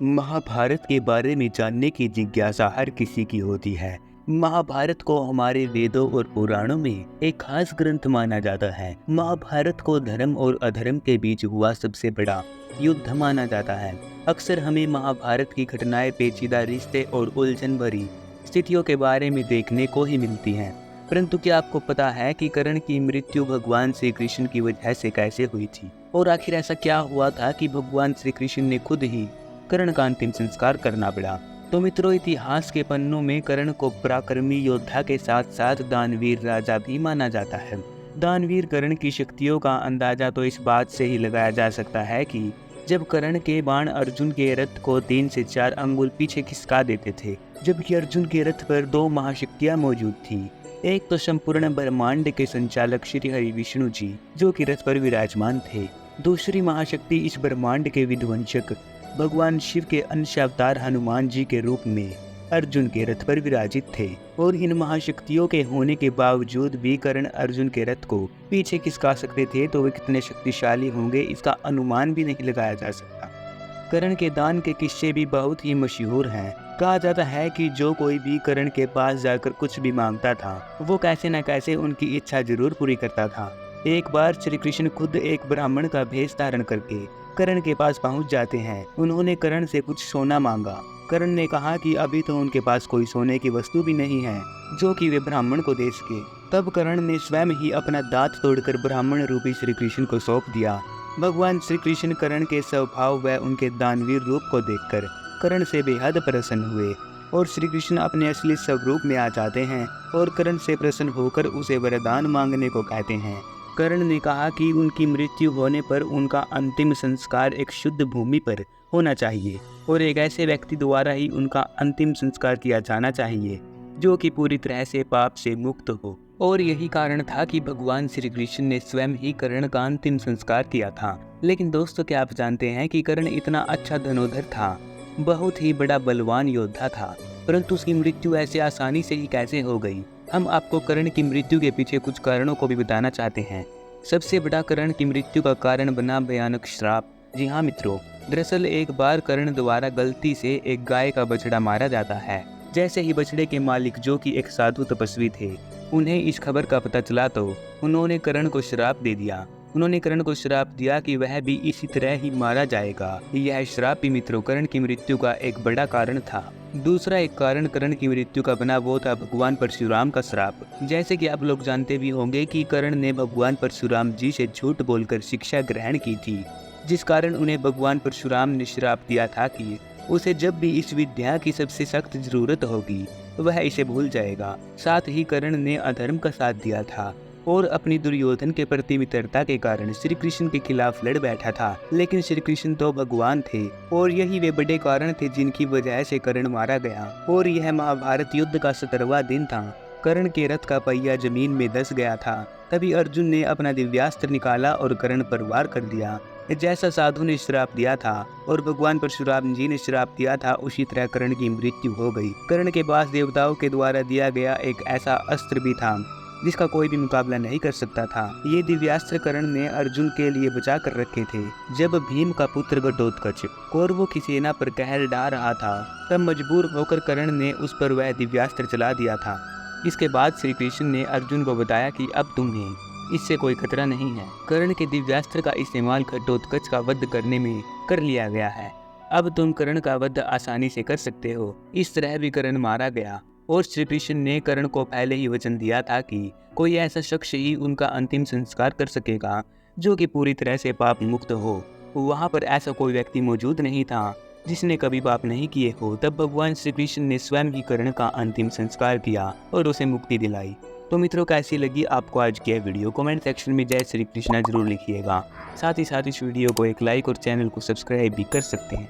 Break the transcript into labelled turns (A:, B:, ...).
A: महाभारत के बारे में जानने की जिज्ञासा हर किसी की होती है। महाभारत को हमारे वेदों और पुराणों में एक खास ग्रंथ माना जाता है। महाभारत को धर्म और अधर्म के बीच हुआ सबसे बड़ा युद्ध माना जाता है। अक्सर हमें महाभारत की घटनाएं पेचीदा रिश्ते और उलझन भरी स्थितियों के बारे में देखने को ही मिलती हैं। परंतु क्या आपको पता है कि कर्ण की मृत्यु भगवान श्री कृष्ण की वजह से कैसे हुई थी, और आखिर ऐसा क्या हुआ था कि भगवान श्री कृष्ण ने खुद ही कर्ण का अंतिम संस्कार करना पड़ा। तो मित्रों, इतिहास के पन्नों में कर्ण को पराक्रमी योद्धा के साथ साथ दानवीर राजा भी माना जाता है। दानवीर कर्ण की शक्तियों का अंदाजा तो इस बात से ही लगाया जा सकता है कि जब कर्ण के बाण अर्जुन के रथ को 3 से 4 अंगुल पीछे खिसका देते थे, जबकि अर्जुन के रथ पर 2 महाशक्तियां मौजूद थी। एक तो संपूर्ण ब्रह्मांड के संचालक श्री हरि विष्णु जी, जो कि रथ पर विराजमान थे। दूसरी महाशक्ति इस ब्रह्मांड के विध्वंसक भगवान शिव के अंश अवतार हनुमान जी के रूप में अर्जुन के रथ पर विराजित थे। और इन महाशक्तियों के होने के बावजूद भी कर्ण अर्जुन के रथ को पीछे खिसका सकते थे, तो वे कितने शक्तिशाली होंगे इसका अनुमान भी नहीं लगाया जा सकता। कर्ण के दान के किस्से भी बहुत ही मशहूर हैं। कहा जाता है कि जो कोई भी कर्ण के पास जाकर कुछ भी मांगता था, वो कैसे न कैसे उनकी इच्छा जरूर पूरी करता था। एक बार श्री कृष्ण खुद एक ब्राह्मण का भेष धारण करके कर्ण के पास पहुंच जाते हैं। उन्होंने कर्ण से कुछ सोना मांगा। कर्ण ने कहा कि अभी तो उनके पास कोई सोने की वस्तु भी नहीं है जो कि वे ब्राह्मण को दे सके। तब कर्ण ने स्वयं ही अपना दांत तोड़कर ब्राह्मण रूपी श्री कृष्ण को सौंप दिया। भगवान श्री कृष्ण कर्ण के स्वभाव व उनके दानवीर रूप को देखकर कर्ण से बेहद प्रसन्न हुए और श्री कृष्ण अपने असली स्वरूप में आ जाते हैं और कर्ण से प्रसन्न होकर उसे वरदान मांगने को कहते हैं। कर्ण ने कहा कि उनकी मृत्यु होने पर उनका अंतिम संस्कार एक शुद्ध भूमि पर होना चाहिए और एक ऐसे व्यक्ति द्वारा ही उनका अंतिम संस्कार किया जाना चाहिए जो कि पूरी तरह से पाप से मुक्त हो। और यही कारण था कि भगवान श्री कृष्ण ने स्वयं ही कर्ण का अंतिम संस्कार किया था। लेकिन दोस्तों, क्या आप जानते हैं कि कर्ण इतना अच्छा धनुर्धर था, बहुत ही बड़ा बलवान योद्धा था, परंतु उसकी मृत्यु ऐसे आसानी से ही कैसे हो गई? हम आपको कर्ण की मृत्यु के पीछे कुछ कारणों को भी बताना चाहते हैं। सबसे बड़ा कर्ण की मृत्यु का कारण बना भयानक श्राप। जी हाँ मित्रों, दरअसल एक बार कर्ण द्वारा गलती से एक गाय का बछड़ा मारा जाता है। जैसे ही बछड़े के मालिक, जो कि एक साधु तपस्वी थे, उन्हें इस खबर का पता चला तो उन्होंने कर्ण को श्राप दे दिया। उन्होंने कर्ण को श्राप दिया कि वह भी इसी तरह ही मारा जाएगा। यह श्राप भी मित्रों कर्ण की मृत्यु का एक बड़ा कारण था। दूसरा एक कारण कर्ण की मृत्यु का बना वो था भगवान परशुराम का श्राप। जैसे कि आप लोग जानते भी होंगे कि कर्ण ने भगवान परशुराम जी से झूठ बोलकर शिक्षा ग्रहण की थी, जिस कारण उन्हें भगवान परशुराम ने श्राप दिया था कि उसे जब भी इस विद्या की सबसे सख्त जरूरत होगी वह इसे भूल जाएगा। साथ ही कर्ण ने अधर्म का साथ दिया था और अपनी दुर्योधन के प्रति मित्रता के कारण श्री कृष्ण के खिलाफ लड़ बैठा था। लेकिन श्री कृष्ण तो भगवान थे और यही वे बड़े कारण थे जिनकी वजह से कर्ण मारा गया। और यह महाभारत युद्ध का 17वां दिन था। कर्ण के रथ का पहिया जमीन में धंस गया था। तभी अर्जुन ने अपना दिव्यास्त्र निकाला और कर्ण पर वार कर दिया। जैसा साधु ने श्राप दिया था और भगवान परशुराम जी ने श्राप दिया था, उसी तरह कर्ण की मृत्यु हो गई। कर्ण के पास देवताओं के द्वारा दिया गया एक ऐसा अस्त्र भी था जिसका कोई भी मुकाबला नहीं कर सकता था। ये दिव्यास्त्र कर्ण ने अर्जुन के लिए बचा कर रखे थे। जब भीम का पुत्र घटोत्कच कौरवों की सेना पर कहर ढा रहा था, तब मजबूर होकर कर्ण ने उस पर वह दिव्यास्त्र चला दिया था। इसके बाद श्री कृष्ण ने अर्जुन को बताया कि अब तुम्हें इससे कोई खतरा नहीं है। कर्ण के दिव्यास्त्र का इस्तेमाल घटोत्कच का वध करने में कर लिया गया है। अब तुम कर्ण का वध आसानी से कर सकते हो। इस तरह भी कर्ण मारा गया और श्री कृष्ण ने कर्ण को पहले ही वचन दिया था कि कोई ऐसा शख्स ही उनका अंतिम संस्कार कर सकेगा जो कि पूरी तरह से पाप मुक्त हो। वहाँ पर ऐसा कोई व्यक्ति मौजूद नहीं था जिसने कभी पाप नहीं किए हो। तब भगवान श्री कृष्ण ने स्वयं ही कर्ण का अंतिम संस्कार किया और उसे मुक्ति दिलाई। तो मित्रों, कैसी लगी आपको आज की वीडियो? कमेंट सेक्शन में जय श्री कृष्णा जरूर लिखिएगा। साथ ही साथ इस वीडियो को एक लाइक और चैनल को सब्सक्राइब भी कर सकते हैं।